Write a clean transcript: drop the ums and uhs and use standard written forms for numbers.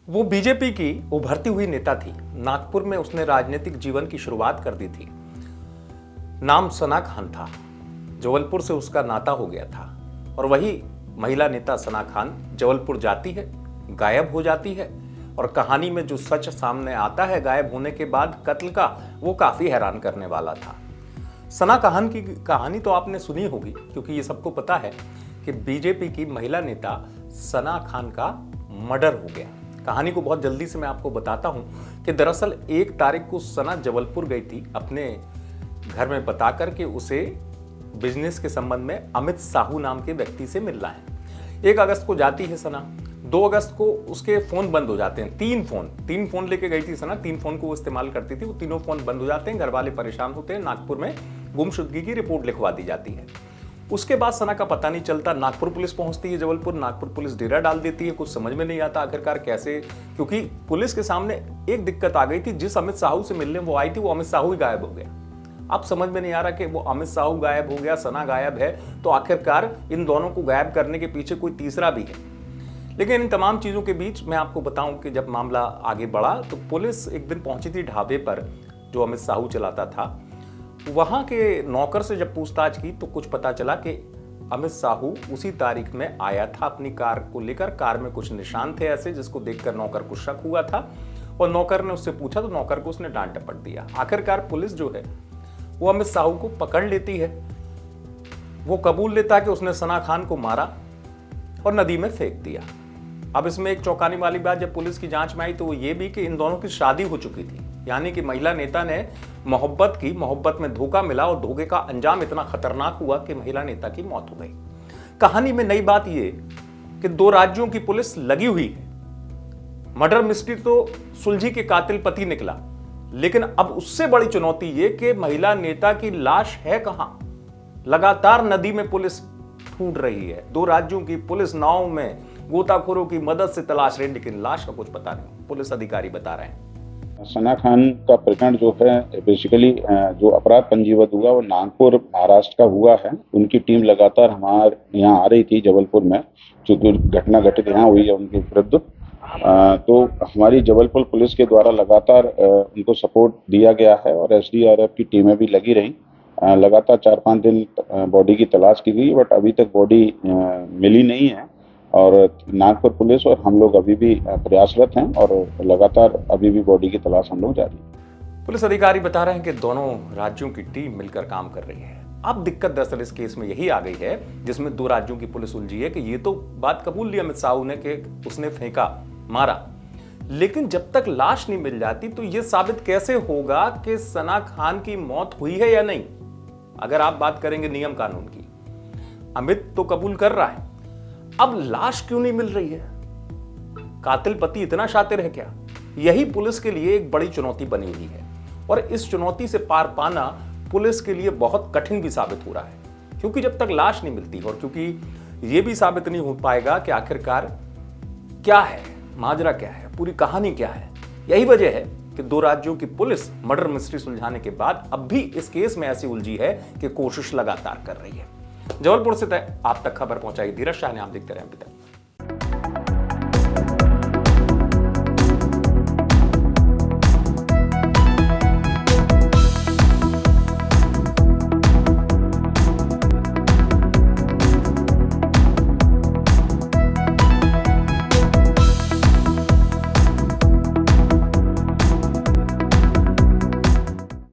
वो बीजेपी की उभरती हुई नेता थी। नागपुर में उसने राजनीतिक जीवन की शुरुआत कर दी थी। नाम सना खान था। जबलपुर से उसका नाता हो गया था और वही महिला नेता सना खान जबलपुर जाती है, गायब हो जाती है और कहानी में जो सच सामने आता है गायब होने के बाद कत्ल का, वो काफी हैरान करने वाला था। सना खान की कहानी तो आपने सुनी होगी क्योंकि ये सबको पता है कि बीजेपी की महिला नेता सना खान का मर्डर हो गया। कहानी को बहुत जल्दी से मैं आपको बताता हूं कि दरअसल 1 तारीख को सना जबलपुर गई थी अपने घर में बता कर के उसे बिजनेस के संबंध में अमित साहू नाम के व्यक्ति से मिलना है। 1 अगस्त को जाती है सना। 2 अगस्त को उसके फोन बंद हो जाते हैं। 3 फोन लेके गई थी सना। 3 फोन को वो इस्तेमाल करती थी। वो तीनों फोन बंद हो जाते हैं। घर वाले परेशान होते हैं। नागपुर में गुमशुदगी की रिपोर्ट लिखवा दी जाती है। उसके बाद सना का पता नहीं चलता। नागपुर पुलिस पहुंचती है जबलपुर। नागपुर पुलिस डेरा डाल देती है। कुछ समझ में नहीं आता आखिरकार कैसे, क्योंकि पुलिस के सामने एक दिक्कत आ गई थी। जिस अमित साहू से मिलने वो आई थी वो अमित साहू ही गायब हो गया। अब समझ में नहीं आ रहा कि वो अमित साहू गायब हो गया, सना गायब है, तो आखिरकार इन दोनों को गायब करने के पीछे कोई तीसरा भी है। लेकिन इन तमाम चीजों के बीच मैं आपको बताऊं कि जब मामला आगे बढ़ा तो पुलिस एक दिन पहुंची थी ढाबे पर जो अमित साहू चलाता था। वहां के नौकर से जब पूछताछ की तो कुछ पता चला कि अमित साहू उसी तारीख में आया था अपनी कार को लेकर। कार में कुछ निशान थे ऐसे जिसको देखकर नौकर को शक हुआ था और नौकर ने उससे पूछा तो नौकर को उसने डांट डपट दिया। आखिरकार पुलिस जो है वो अमित साहू को पकड़ लेती है। वो कबूल लेता है कि उसने सना खान को मारा और नदी में फेंक दिया। अब इसमें एक चौंकाने वाली बात जब पुलिस की जांच में आई तो वो ये भी कि इन दोनों की शादी हो चुकी थी। यानी कि महिला नेता ने मोहब्बत में धोखा मिला और धोखे का अंजाम इतना खतरनाक हुआ कि महिला नेता की मौत हो गई। कहानी में नई बात ये कि 2 राज्यों की पुलिस लगी हुई है। मर्डर मिस्ट्री तो सुलझी के कातिल पति निकला, लेकिन अब उससे बड़ी चुनौती ये कि महिला नेता की लाश है कहां। लगातार नदी में पुलिस ढूंढ रही है। 2 राज्यों की पुलिस नाव में गोताखोरों की मदद से तलाश रही, लेकिन लाश का कुछ पता नहीं। पुलिस अधिकारी बता रहे हैं सना खान का प्रकरण जो है बेसिकली जो अपराध पंजीबद्ध हुआ वो नागपुर महाराष्ट्र का हुआ है। उनकी टीम लगातार हमारे यहाँ आ रही थी जबलपुर में, चूंकि घटना घटित यहाँ हुई है उनके विरुद्ध। तो हमारी जबलपुर पुलिस के द्वारा लगातार उनको सपोर्ट दिया गया है और एसडीआरएफ की टीमें भी लगी रही। लगातार 4-5 दिन बॉडी की तलाश की गई, बट अभी तक बॉडी मिली नहीं है और नागपुर पुलिस और हम लोग अभी भी प्रयासरत हैं और लगातार अभी भी बॉडी की तलाश हम लोग जारी है। पुलिस अधिकारी बता रहे हैं कि दोनों राज्यों की टीम मिलकर काम कर रही है। अब दिक्कत दरअसल इस केस में यही आ गई है जिसमें 2 राज्यों की पुलिस उलझी है कि ये तो बात कबूल ली अमित साहू ने कि उसने फेंका, मारा, लेकिन जब तक लाश नहीं मिल जाती तो यह साबित कैसे होगा कि सना खान की मौत हुई है या नहीं। अगर आप बात करेंगे नियम कानून की, अमित तो कबूल कर रहा है, अब लाश क्यों नहीं मिल रही है? कातिल पति इतना शातिर है क्या? यही पुलिस के लिए एक बड़ी चुनौती बनी हुई है और इस चुनौती से पार पाना पुलिस के लिए बहुत कठिन भी साबित हो रहा है, क्योंकि जब तक लाश नहीं मिलती और क्योंकि यह भी साबित नहीं हो पाएगा कि आखिरकार क्या है, माजरा क्या है, पूरी कहानी क्या है। यही वजह है कि 2 राज्यों की पुलिस मर्डर मिस्ट्री सुलझाने के बाद अब भी इस केस में ऐसी उलझी है कि कोशिश लगातार कर रही है। जबलपुर से आप तक खबर पहुंचाई धीरज शाह ने। आप देखते रहे अभी तक।